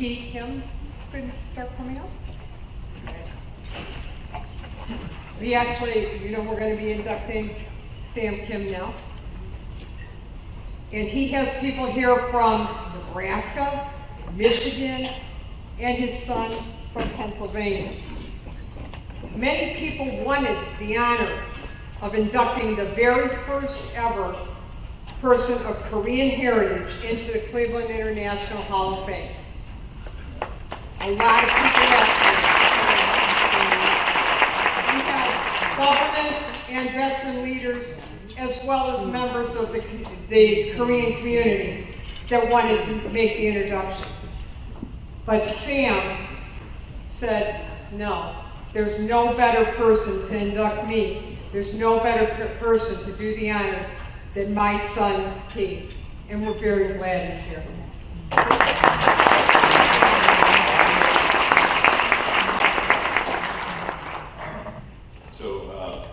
Kim could start coming up. We actually, we're going to be inducting Sam Kim now. And he has people here from Nebraska, Michigan, and his son from Pennsylvania. Many people wanted the honor of inducting the very first ever person of Korean heritage into the Cleveland International Hall of Fame. A lot of people out there. We have government and veteran leaders, as well as members of the Korean community that wanted to make the introduction. But Sam said, no, there's no better person to induct me. There's no better person to do the honors than my son, Pete. And we're very glad he's here. So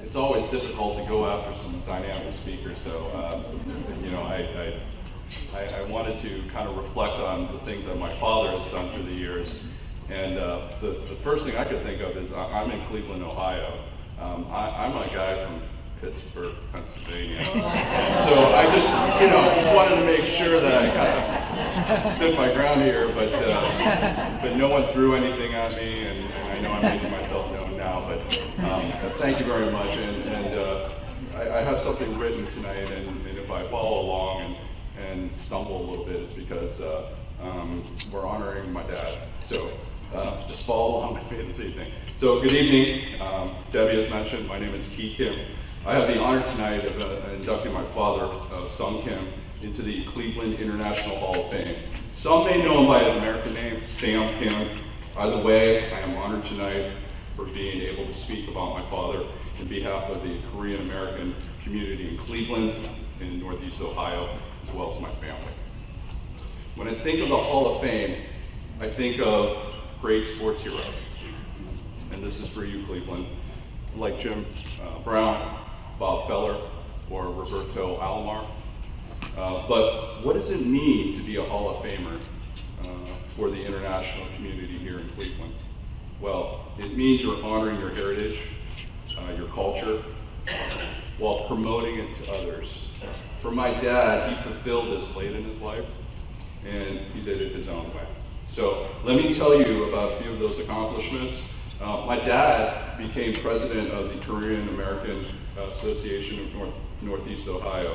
it's always difficult to go after some dynamic speakers. So I wanted to kind of reflect on the things that my father has done through the years. And the first thing I could think of is I'm in Cleveland, Ohio. I'm a guy from Pittsburgh, Pennsylvania. So I just wanted to make sure that I kind of stood my ground here, but no one threw anything at me, and I know I'm making myself known now, but thank you very much. And I have something written tonight, and if I follow along and stumble a little bit, it's because we're honoring my dad. So just follow along with me this evening. So good evening. Debbie has mentioned, my name is Kim. I have the honor tonight of inducting my father, Seung Kim, into the Cleveland International Hall of Fame. Some may know him by his American name, Sam Kim. Either way, I am honored tonight for being able to speak about my father in behalf of the Korean American community in Cleveland, in Northeast Ohio, as well as my family. When I think of the Hall of Fame, I think of great sports heroes. And this is for you, Cleveland, like Jim Brown, Bob Feller, or Roberto Alomar. But what does it mean to be a Hall of Famer for the international community here in Cleveland? Well, it means you're honoring your heritage, your culture, while promoting it to others. For my dad, he fulfilled this late in his life, and he did it his own way. So let me tell you about a few of those accomplishments. My dad became president of the Korean American Association of Northeast Ohio.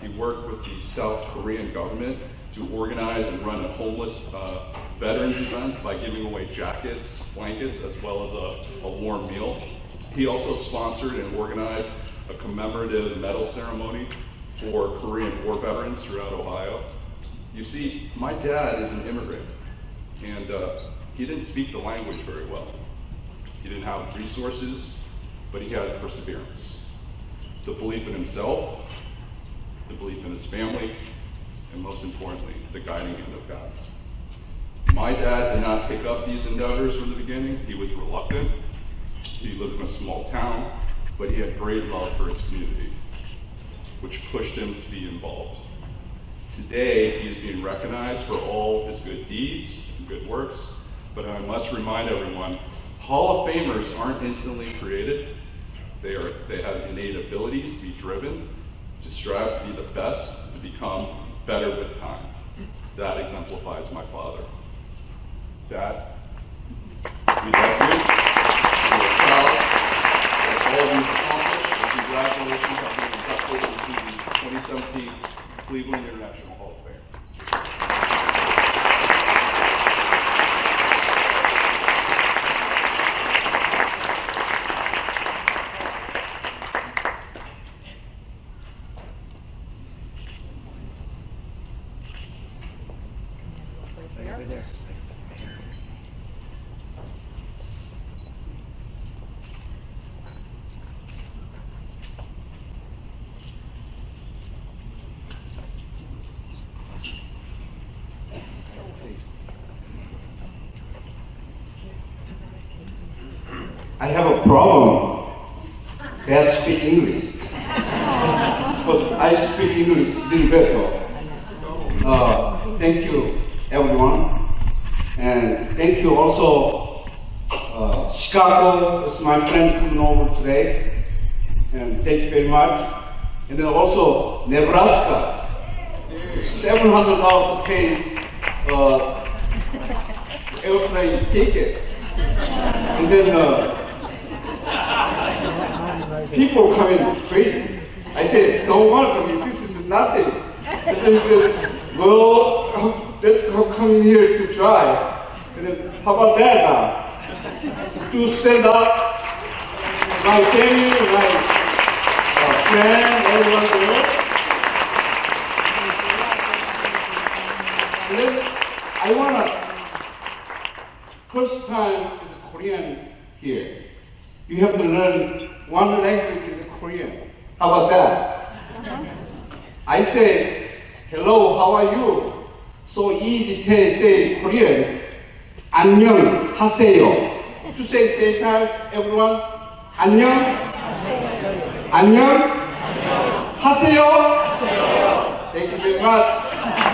He worked with the South Korean government to organize and run a homeless veterans event by giving away jackets, blankets, as well as a warm meal. He also sponsored and organized a commemorative medal ceremony for Korean war veterans throughout Ohio. You see, my dad is an immigrant, and he didn't speak the language very well. He didn't have resources, but he had perseverance. The belief in himself, the belief in his family, and most importantly, the guiding hand of God. My dad did not take up these endeavors from the beginning. He was reluctant. He lived in a small town, but he had great love for his community, which pushed him to be involved. Today, he is being recognized for all his good deeds and good works, but I must remind everyone, Hall of Famers aren't instantly created. They have innate abilities to be driven, to strive to be the best, to become better with time. That exemplifies my father. Dad, we love you. We are proud of all you've accomplished, and congratulations on being inducted into the 2017 Cleveland International Hall of Fame. Right there. I have a problem. They speak English, but I speak English a little better. Thank you. everyone. And thank you also, Chicago is my friend coming over today. And thank you very much. And then also Nebraska, $700 to pay airplane ticket. And then people coming crazy. I said, don't worry, this is nothing. And then he said, well, let's come here to try. And then, how about that now? To stand up, my family, my friend, everyone there. And then I wanna, first time as a Korean here, you have to learn one language in Korean. How about that? I say, hello, how are you? So easy to say Korean. 안녕하세요. To say time, everyone. 안녕. 안녕. 하세요. Thank you very much.